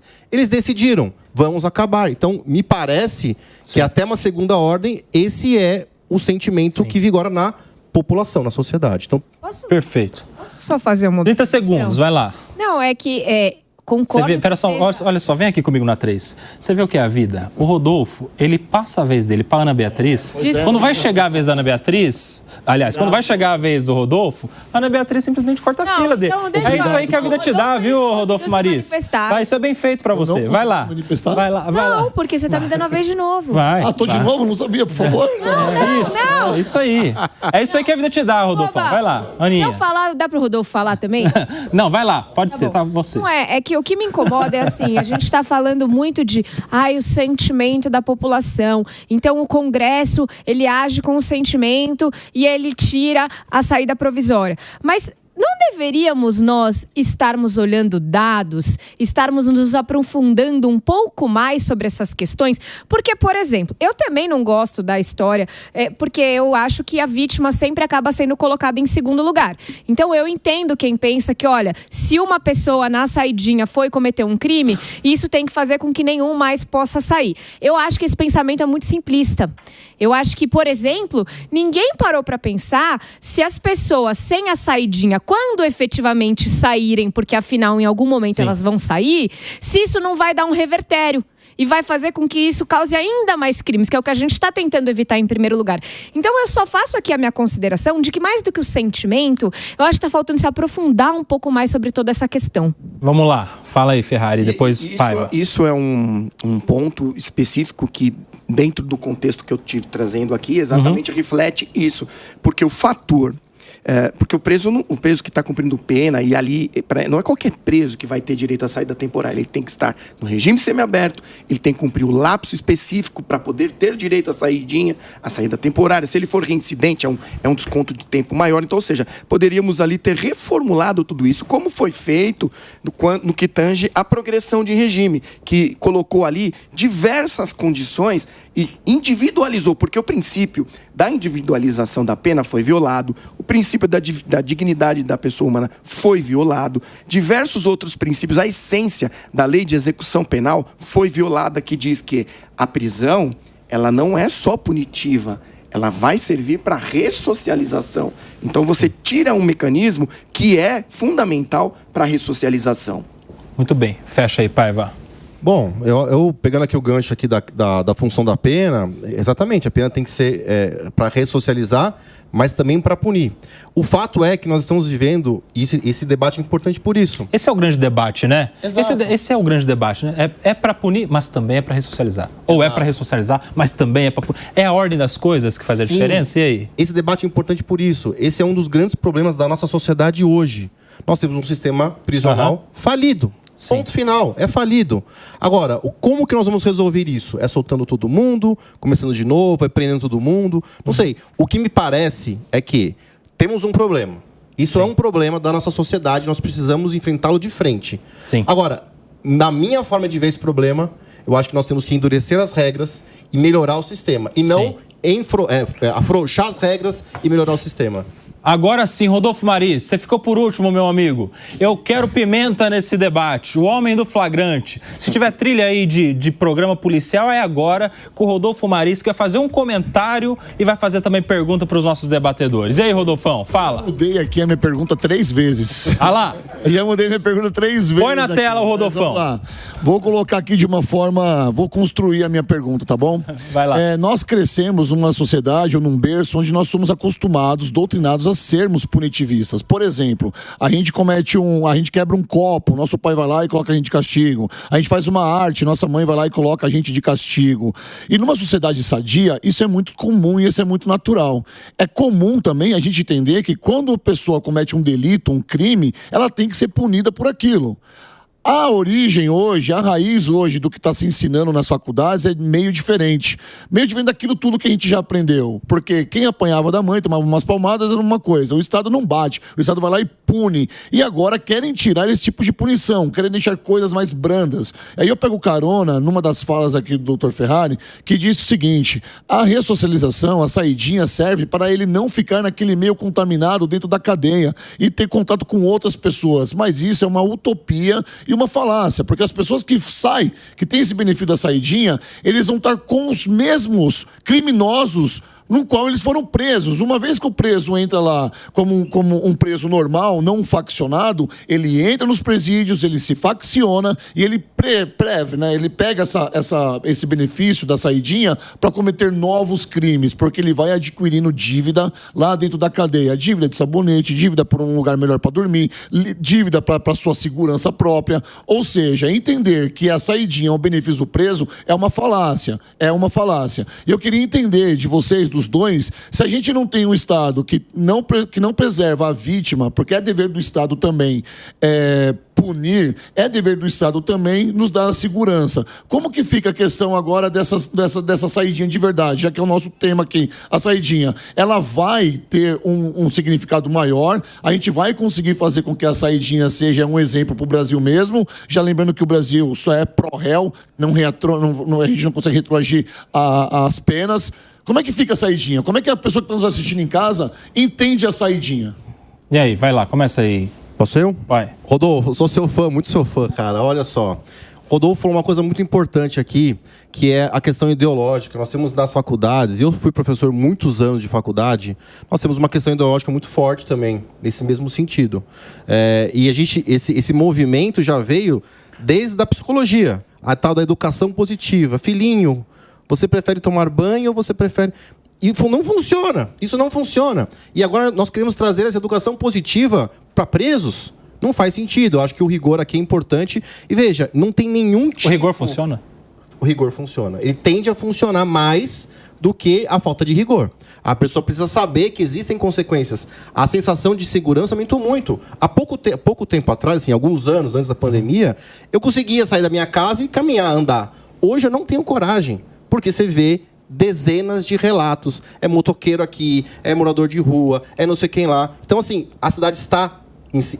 decidiram, vamos acabar. Então, me parece que até uma segunda ordem, esse é o sentimento que vigora na população, na sociedade. Então, Perfeito. Posso só fazer uma 30 observação? segundos, vai lá. Não, é que... Concordo. Pera só, olha só, vem aqui comigo na 3. Você vê o que é a vida? O Rodolfo, ele passa a vez dele para Ana Beatriz. Quando vai chegar a vez da Ana Beatriz, aliás, quando vai chegar a vez do Rodolfo, a Ana Beatriz simplesmente corta a fila dele. Então É isso aí que a vida te dá, viu, Rodolfo Maris? Vai, isso é bem feito para você. Vai lá. Vai lá, vai lá. Não, porque você tá me dando a vez de novo. Vai. Tô de novo? Não sabia, por favor. Não. Isso aí. É isso aí que a vida te dá, Rodolfo. Vai lá, Aninha. Se eu falar, dá pro Rodolfo falar também? Não, vai lá. Pode ser, tá você. Não é que o que me incomoda é assim, a gente está falando muito de o sentimento da população. Então o Congresso, ele age com o sentimento e ele tira a saída provisória. Mas não deveríamos nós estarmos olhando dados, estarmos nos aprofundando um pouco mais sobre essas questões? Porque, por exemplo, eu também não gosto da história, porque eu acho que a vítima sempre acaba sendo colocada em segundo lugar. Então, eu entendo quem pensa que, olha, se uma pessoa na saidinha foi cometer um crime, isso tem que fazer com que nenhum mais possa sair. Eu acho que esse pensamento é muito simplista. Eu acho que, por exemplo, ninguém parou para pensar se as pessoas sem a saidinha, quando efetivamente saírem, porque afinal em algum momento elas vão sair, se isso não vai dar um revertério. e vai fazer com que isso cause ainda mais crimes, que é o que a gente está tentando evitar em primeiro lugar. Então eu só faço aqui a minha consideração de que mais do que o sentimento, eu acho que está faltando se aprofundar um pouco mais sobre toda essa questão. Vamos lá, fala aí, Ferrari, depois Paiva. Isso é um ponto específico que, dentro do contexto que eu estive trazendo aqui, exatamente reflete isso. Porque o fator... porque o preso que está cumprindo pena, e ali não é qualquer preso que vai ter direito à saída temporária, ele tem que estar no regime semiaberto, ele tem que cumprir o lapso específico para poder ter direito à saída temporária. Se ele for reincidente, é um desconto de tempo maior. Então, ou seja, poderíamos ali ter reformulado tudo isso, como foi feito no que tange a progressão de regime, que colocou ali diversas condições e individualizou, porque o princípio da individualização da pena foi violado, o princípio da dignidade da pessoa humana foi violado, diversos outros princípios, a essência da lei de execução penal foi violada, que diz que a prisão, ela não é só punitiva, ela vai servir para ressocialização. Então você tira um mecanismo que é fundamental para a ressocialização. Muito bem, fecha aí, Paiva. Bom, eu pegando aqui o gancho aqui da função da pena, exatamente, a pena tem que ser para ressocializar, mas também para punir. O fato é que nós estamos vivendo, e esse debate é importante por isso. Esse é o grande debate, né? Exato. Esse é o grande debate, né? É para punir, mas também é para ressocializar. Ou é para ressocializar, mas também é para punir. É a ordem das coisas que faz a diferença? E aí? Esse debate é importante por isso. Esse é um dos grandes problemas da nossa sociedade hoje. Nós temos um sistema prisional falido. Sim. Ponto final, é falido. Agora, como que nós vamos resolver isso? É soltando todo mundo, começando de novo, é prendendo todo mundo? Não sei. O que me parece é que temos um problema. Isso é um problema da nossa sociedade, nós precisamos enfrentá-lo de frente. Sim. Agora, na minha forma de ver esse problema, eu acho que nós temos que endurecer as regras e melhorar o sistema. E não afrouxar as regras e melhorar o sistema. Agora sim, Rodolfo Mari, você ficou por último, meu amigo. Eu quero pimenta nesse debate, o homem do flagrante. Se tiver trilha aí de programa policial, é agora com o Rodolfo Mari, que vai fazer um comentário e vai fazer também pergunta para os nossos debatedores. E aí, Rodolfão, fala. Eu mudei aqui a minha pergunta 3 vezes. Ah lá. Já mudei minha pergunta 3 vezes. Põe na tela o Rodolfão. Vamos lá. Vou colocar aqui de uma forma... Vou construir a minha pergunta, tá bom? Vai lá. Nós crescemos numa sociedade ou num berço onde nós somos acostumados, doutrinados a sermos punitivistas. Por exemplo, a gente quebra um copo, nosso pai vai lá e coloca a gente de castigo. A gente faz uma arte, nossa mãe vai lá e coloca a gente de castigo. E numa sociedade sadia, isso é muito comum e isso é muito natural. É comum também a gente entender que quando a pessoa comete um delito, um crime, ela tem que ser punida por aquilo. A origem hoje, a raiz hoje do que está se ensinando nas faculdades é meio diferente. Meio diferente daquilo tudo que a gente já aprendeu. Porque quem apanhava da mãe, tomava umas palmadas, era uma coisa. O Estado não bate, o Estado vai lá e pune. E agora querem tirar esse tipo de punição, querem deixar coisas mais brandas. Aí eu pego carona numa das falas aqui do Dr. Ferrari, que disse o seguinte: a ressocialização, a saidinha serve para ele não ficar naquele meio contaminado dentro da cadeia e ter contato com outras pessoas. Mas isso é uma utopia e uma falácia, porque as pessoas que saem, que têm esse benefício da saidinha, eles vão estar com os mesmos criminosos no qual eles foram presos. Uma vez que o preso entra lá como um preso normal, não um faccionado, ele entra nos presídios, ele se facciona e ele ele pega esse benefício da saidinha para cometer novos crimes, porque ele vai adquirindo dívida lá dentro da cadeia. Dívida de sabonete, dívida por um lugar melhor para dormir, dívida para sua segurança própria. Ou seja, entender que a saidinha é um benefício do preso é uma falácia. É uma falácia. E eu queria entender de vocês, dos dois, se a gente não tem um Estado que não preserva a vítima, porque é dever do Estado também punir, é dever do Estado também nos dar a segurança. Como que fica a questão agora dessa saidinha de verdade, já que é o nosso tema aqui, a saidinha? Ela vai ter um significado maior, a gente vai conseguir fazer com que a saidinha seja um exemplo para o Brasil mesmo, já lembrando que o Brasil só é pró-réu, a gente não consegue retroagir as penas. Como é que fica a saidinha? Como é que a pessoa que está nos assistindo em casa entende a saidinha? E aí, vai lá, começa aí. Posso eu? Vai. Rodolfo, sou seu fã, muito seu fã, cara. Olha só. Rodolfo falou uma coisa muito importante aqui, que é a questão ideológica. Nós temos nas faculdades, e eu fui professor muitos anos de faculdade, nós temos uma questão ideológica muito forte também, nesse mesmo sentido. E esse movimento já veio desde a psicologia. A tal da educação positiva. Filhinho, você prefere tomar banho ou você prefere... E não funciona. Isso não funciona. E agora nós queremos trazer essa educação positiva para presos? Não faz sentido. Eu acho que o rigor aqui é importante. E veja, não tem nenhum tipo... O rigor funciona? O rigor funciona. Ele tende a funcionar mais do que a falta de rigor. A pessoa precisa saber que existem consequências. A sensação de segurança aumentou muito. Há pouco tempo atrás, assim, alguns anos antes da pandemia, eu conseguia sair da minha casa e caminhar, andar. Hoje eu não tenho coragem, porque você vê dezenas de relatos. É motoqueiro aqui, é morador de rua, é não sei quem lá. Então, assim, a cidade está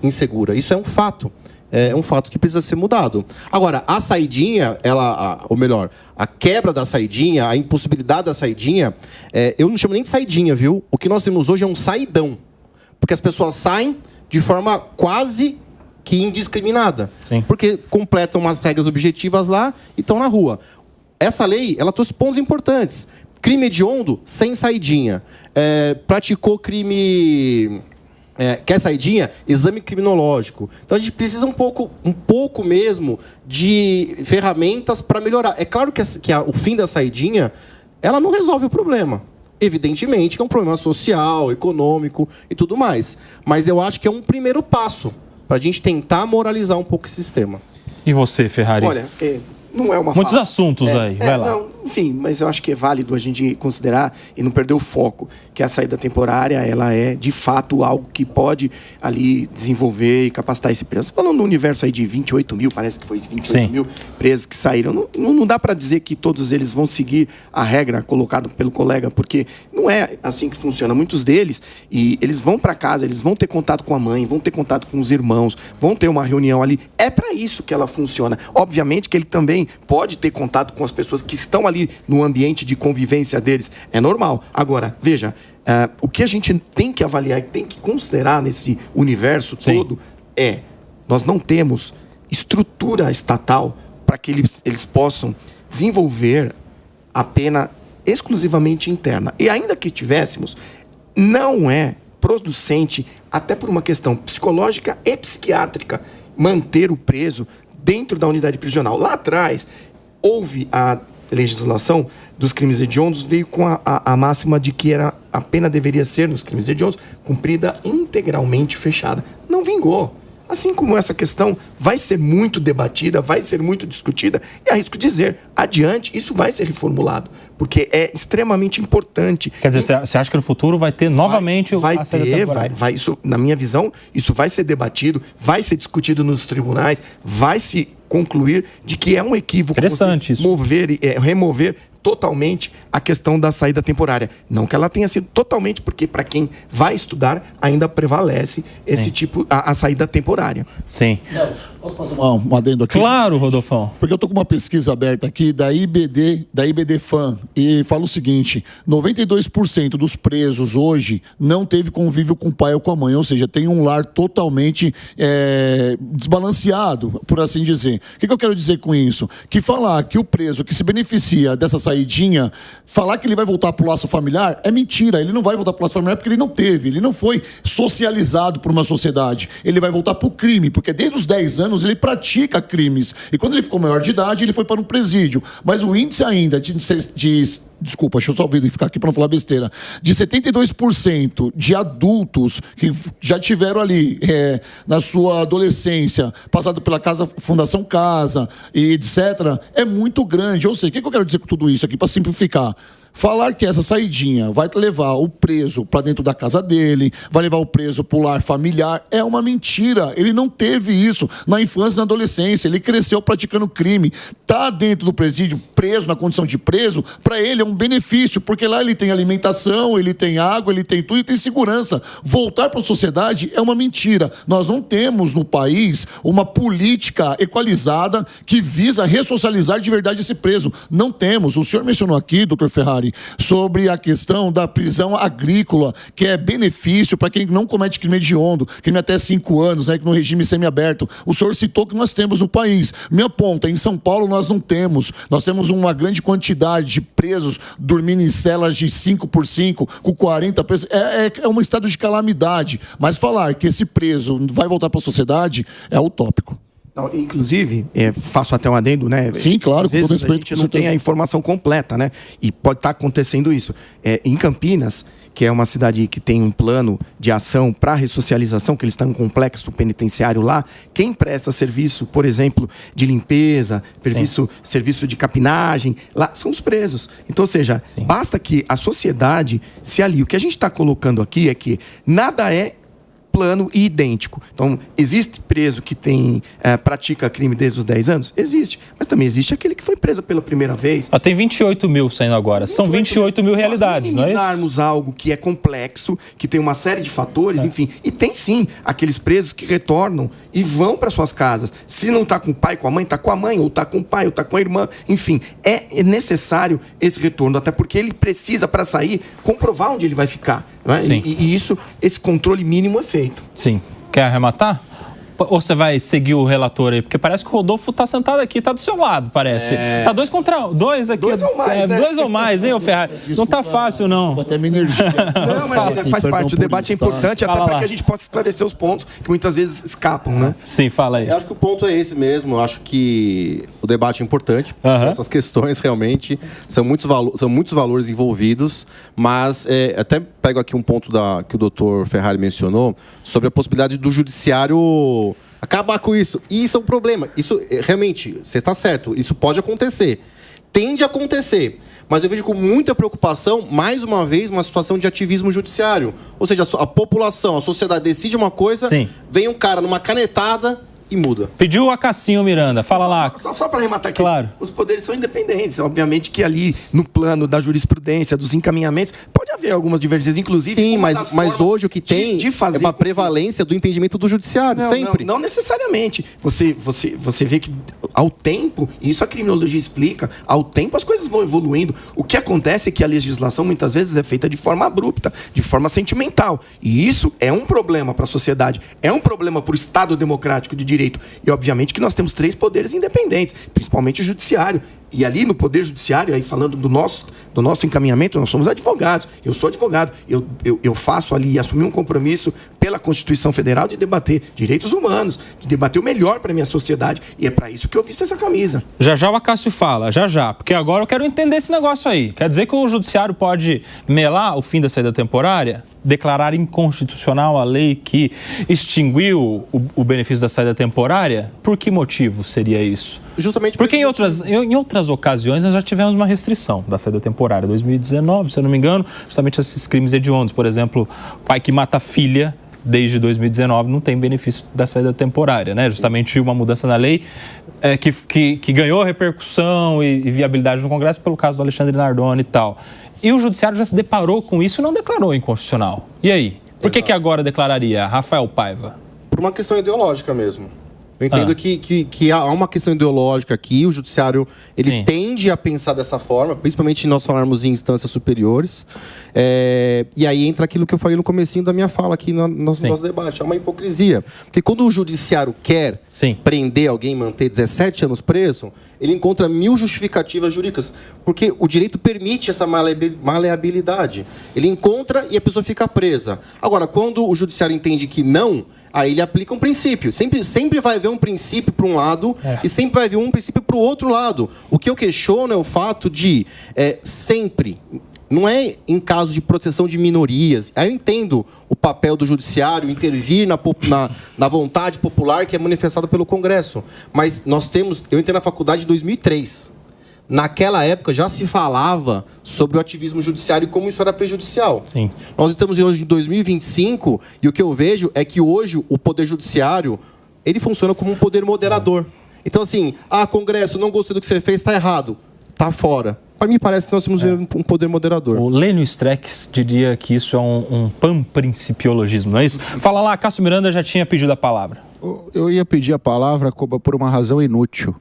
insegura. Isso é um fato. É um fato que precisa ser mudado. Agora, a saidinha, ou melhor, a quebra da saidinha, a impossibilidade da saidinha, eu não chamo nem de saidinha, viu? O que nós temos hoje é um saidão. Porque as pessoas saem de forma quase que indiscriminada. Sim. Porque completam umas regras objetivas lá e estão na rua. Essa lei, ela trouxe pontos importantes. Crime hediondo, sem saidinha. Praticou crime... quer saidinha? Exame criminológico. Então a gente precisa um pouco mesmo de ferramentas para melhorar. É claro que o fim da saidinha, ela não resolve o problema. Evidentemente que é um problema social, econômico e tudo mais. Mas eu acho que é um primeiro passo para a gente tentar moralizar um pouco esse sistema. E você, Ferrari? Olha, não é uma Muitos assuntos aí, vai lá. Não, enfim, mas eu acho que é válido a gente considerar e não perder o foco, que a saída temporária, ela é, de fato, algo que pode ali desenvolver e capacitar esse preso. Falando no universo aí de 28 mil, parece que foi 28 mil presos que saíram, não dá para dizer que todos eles vão seguir a regra colocada pelo colega, porque não é assim que funciona. Muitos deles, e eles vão para casa, eles vão ter contato com a mãe, vão ter contato com os irmãos, vão ter uma reunião ali. É para isso que ela funciona. Obviamente que ele também pode ter contato com as pessoas que estão ali no ambiente de convivência deles. É normal. Agora, veja, o que a gente tem que avaliar e tem que considerar nesse universo todo nós não temos estrutura estatal para que eles possam desenvolver a pena exclusivamente interna. E ainda que tivéssemos, não é producente, até por uma questão psicológica e psiquiátrica, manter o preso dentro da unidade prisional. Lá atrás, houve a legislação dos crimes hediondos, veio com a máxima de que a pena deveria ser, nos crimes hediondos, cumprida integralmente fechada. Não vingou. Assim como essa questão vai ser muito debatida, vai ser muito discutida, e arrisco dizer, adiante, isso vai ser reformulado, porque é extremamente importante. Quer dizer, você acha que no futuro vai ter novamente a saída temporária? Vai, isso, na minha visão, isso vai ser debatido, vai ser discutido nos tribunais, vai se concluir de que é um equívoco interessante isso. Remover totalmente a questão da saída temporária. Não que ela tenha sido totalmente, porque para quem vai estudar ainda prevalece esse tipo, a saída temporária. Sim. Nelson, posso fazer um adendo aqui? Claro, Rodolfão. Porque eu tô com uma pesquisa aberta aqui da IBD Fan, e fala o seguinte: 92% dos presos hoje não teve convívio com o pai ou com a mãe, ou seja, tem um lar totalmente desbalanceado, por assim dizer. O que eu quero dizer com isso? Que falar que o preso que se beneficia dessa saidinha, falar que ele vai voltar pro laço familiar é mentira. Ele não vai voltar pro laço familiar porque ele não foi socializado por uma sociedade. Ele vai voltar pro crime, porque desde os 10 anos ele pratica crimes. E quando ele ficou maior de idade, ele foi para um presídio. Mas o índice ainda desculpa, deixa eu só ficar aqui para não falar besteira, de 72% de adultos que já tiveram ali na sua adolescência, passado pela Fundação Casa e etc., é muito grande. Ou seja, o que eu quero dizer com tudo isso aqui, para simplificar? Falar que essa saidinha vai levar o preso para dentro da casa dele, vai levar o preso para o lar familiar, é uma mentira. Ele não teve isso na infância e na adolescência. Ele cresceu praticando crime. Tá dentro do presídio, preso, na condição de preso, para ele é um benefício, porque lá ele tem alimentação, ele tem água, ele tem tudo e tem segurança. Voltar para a sociedade é uma mentira. Nós não temos no país uma política equalizada que visa ressocializar de verdade esse preso. Não temos. O senhor mencionou aqui, doutor Ferrari, sobre a questão da prisão agrícola, que é benefício para quem não comete crime hediondo, crime até 5 anos, né, que no regime semiaberto. O senhor citou que nós temos no país. Minha ponta, em São Paulo nós não temos. Nós temos uma grande quantidade de presos dormindo em celas de 5x5, com 40 presos. É um estado de calamidade. Mas falar que esse preso vai voltar para a sociedade é utópico. Não, inclusive, faço até um adendo, né? Sim, claro, Às com todo vezes a respeito, gente com não tem certeza. a informação completa, né? E pode estar acontecendo isso. Em Campinas, que é uma cidade que tem um plano de ação para ressocialização, que eles estão em um complexo penitenciário lá, quem presta serviço, por exemplo, de limpeza, serviço de capinagem, lá são os presos. Então, ou seja, basta que a sociedade se alie. O que a gente está colocando aqui é que nada é plano e idêntico. Então, existe preso que pratica crime desde os 10 anos? Existe. Mas também existe aquele que foi preso pela primeira vez. Tem 28 mil saindo agora. São 28 mil realidades, não é isso? Minimizarmos algo que é complexo, que tem uma série de fatores, enfim. E tem sim aqueles presos que retornam e vão para suas casas. Se não está com o pai, com a mãe, está com a mãe, ou está com o pai, ou está com a irmã. Enfim, é necessário esse retorno, até porque ele precisa, para sair, comprovar onde ele vai ficar. Não é? E isso, esse controle mínimo é feito. Sim. Quer arrematar? Ou você vai seguir o relator aí? Porque parece que o Rodolfo tá sentado aqui, tá do seu lado, parece. Tá 2 contra 2 aqui. 2 ou mais, né? 2 ou mais, hein, ô Ferrari? Não tá fácil, não. Até minha energia. Não, mas faz parte. O debate é importante, até para que a gente possa esclarecer os pontos que muitas vezes escapam, né? Sim, fala aí. Eu acho que o ponto é esse mesmo. Eu acho que o debate é importante. Essas questões realmente são muitos valores envolvidos, mas até pego aqui um ponto que o doutor Ferrari mencionou sobre a possibilidade do judiciário acabar com isso. E isso é um problema. Isso, realmente, você está certo, isso pode acontecer. Tende a acontecer. Mas eu vejo com muita preocupação, mais uma vez, uma situação de ativismo judiciário. Ou seja, a população, a sociedade decide uma coisa, vem um cara numa canetada e muda. Pediu a Cassinho Miranda, fala lá. Só para arrematar aqui, claro. Os poderes são independentes. Obviamente que ali, no plano da jurisprudência, dos encaminhamentos, pode haver algumas divergências, inclusive... Sim, mas hoje o que tem é uma prevalência do entendimento do judiciário, sempre. Não necessariamente. Você vê que, ao tempo, e isso a criminologia explica, ao tempo as coisas vão evoluindo. O que acontece é que a legislação, muitas vezes, é feita de forma abrupta, de forma sentimental. E isso é um problema para a sociedade, é um problema para o Estado democrático de direito. E, obviamente, que nós temos 3 poderes independentes, principalmente o judiciário. E ali no Poder Judiciário, aí falando do nosso encaminhamento, nós somos advogados. Eu sou advogado. Eu faço ali, assumi um compromisso pela Constituição Federal de debater direitos humanos, de debater o melhor para a minha sociedade. E é para isso que eu visto essa camisa. Já o Acácio fala, já. Porque agora eu quero entender esse negócio aí. Quer dizer que o Judiciário pode melar o fim da saída temporária? Declarar inconstitucional a lei que extinguiu o benefício da saída temporária? Por que motivo seria isso? Justamente porque em outras ocasiões nós já tivemos uma restrição da saída temporária. 2019, se eu não me engano, justamente esses crimes hediondos. Por exemplo, pai que mata a filha desde 2019 não tem benefício da saída temporária, né? Justamente uma mudança na lei que ganhou repercussão e viabilidade no Congresso pelo caso do Alexandre Nardoni e tal. E o Judiciário já se deparou com isso e não declarou inconstitucional. E aí? Por que agora declararia, Rafael Paiva? Por uma questão ideológica mesmo. Eu entendo que há uma questão ideológica aqui, o judiciário ele tende a pensar dessa forma, principalmente se nós falarmos em instâncias superiores. E aí entra aquilo que eu falei no comecinho da minha fala aqui no nosso debate, é uma hipocrisia. Porque quando o judiciário quer prender alguém, manter 17 anos preso, ele encontra 1000 justificativas jurídicas, porque o direito permite essa maleabilidade. Ele encontra e a pessoa fica presa. Agora, quando o judiciário entende que não, aí ele aplica um princípio. Sempre vai haver um princípio para um lado e sempre vai haver um princípio para o outro lado. O que eu questiono é o fato de sempre... Não é em caso de proteção de minorias. Aí eu entendo o papel do judiciário intervir na vontade popular que é manifestada pelo Congresso. Mas eu entrei na faculdade em 2003. Naquela época já se falava sobre o ativismo judiciário e como isso era prejudicial. Sim. Nós estamos hoje em 2025 e o que eu vejo é que hoje o Poder Judiciário ele funciona como um poder moderador. Então assim, Congresso, não gostei do que você fez, está errado. Está fora. Para mim parece que nós temos um poder moderador. O Lênio Streck diria que isso é um panprincipiologismo, não é isso? Fala lá, Cássio Miranda já tinha pedido a palavra. Eu ia pedir a palavra por uma razão inútil.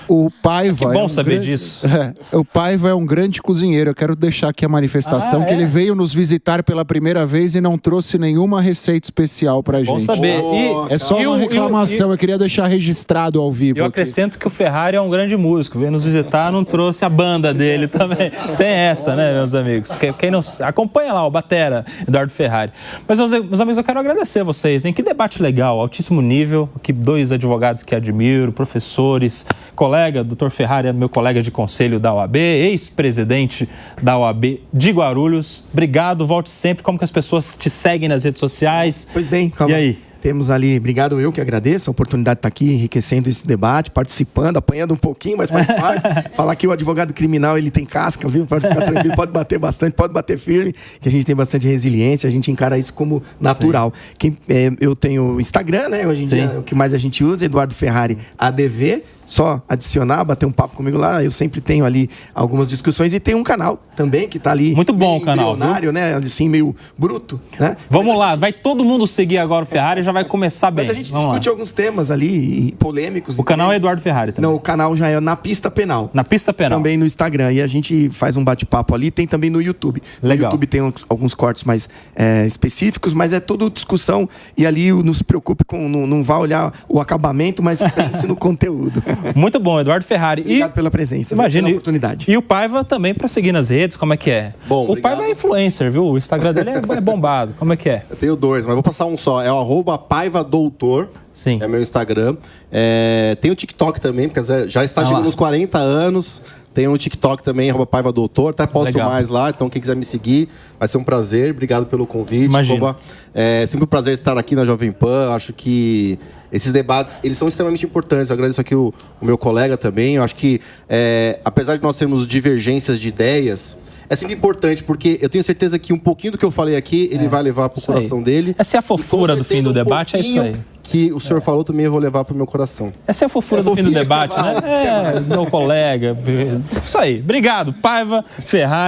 O Paiva... Que bom saber disso. O Paiva é um grande cozinheiro. Eu quero deixar aqui a manifestação que ele veio nos visitar pela primeira vez e não trouxe nenhuma receita especial pra gente. Bom saber. É só uma reclamação. Eu queria deixar registrado ao vivo. Eu acrescento que o Ferrari é um grande músico. Veio nos visitar, não trouxe a banda dele também. Tem essa, né, meus amigos? Quem não acompanha lá, o batera Eduardo Ferrari. Mas, meus amigos, eu quero agradecer a vocês, hein? Que debate debate legal, altíssimo nível, que 2 advogados que admiro, professores, colega, doutor Ferrari é meu colega de conselho da OAB, ex-presidente da OAB de Guarulhos. Obrigado, volte sempre. Como que as pessoas te seguem nas redes sociais? Pois bem, calma. E aí? Temos ali, obrigado, eu que agradeço a oportunidade de estar aqui enriquecendo esse debate, participando, apanhando um pouquinho, mas faz parte. Falar que o advogado criminal, ele tem casca, viu? Pode ficar tranquilo, pode bater bastante, pode bater firme, que a gente tem bastante resiliência, a gente encara isso como natural. Eu tenho o Instagram, né? Hoje em dia, o que mais a gente usa, Eduardo Ferrari ADV. Só adicionar, bater um papo comigo lá. Eu sempre tenho ali algumas discussões. E tem um canal também que tá ali. Muito bom o canal, viu? Né? Assim, meio bruto, né? Vamos lá, vai todo mundo seguir agora o Ferrari e já vai começar bem. Mas a gente discute alguns temas ali polêmicos. O canal é Eduardo Ferrari também. Não, o canal já é Na Pista Penal. Na Pista Penal. Também no Instagram. E a gente faz um bate-papo ali. Tem também no YouTube. Legal. No YouTube tem alguns cortes mais específicos, mas é toda discussão. E ali não se preocupe com... Não vá olhar o acabamento, mas pense no conteúdo. Muito bom, Eduardo Ferrari. Obrigado pela presença, imagina, pela oportunidade. E o Paiva também para seguir nas redes, como é que é? Bom, o Paiva é influencer, viu? O Instagram dele é bombado. Como é que é? Eu tenho 2, mas vou passar um só. É o @PaivaDoutor. Sim. É meu Instagram. Tem o TikTok também, porque já está chegando nos 40 anos. Tem um TikTok também, @PaivaDoutor. Até posto mais lá, então quem quiser me seguir, vai ser um prazer. Obrigado pelo convite. Imagina. É sempre um prazer estar aqui na Jovem Pan. Acho que esses debates, eles são extremamente importantes. Eu agradeço aqui o meu colega também. Eu acho que, apesar de nós termos divergências de ideias, é sempre importante, porque eu tenho certeza que um pouquinho do que eu falei aqui, ele vai levar para o coração dele. Essa é a fofura do fim do debate, é isso aí. Que o senhor falou também, eu vou levar para o meu coração. Essa é a fofura do fim do debate, né? Meu colega. Isso aí. Obrigado, Paiva Ferrari.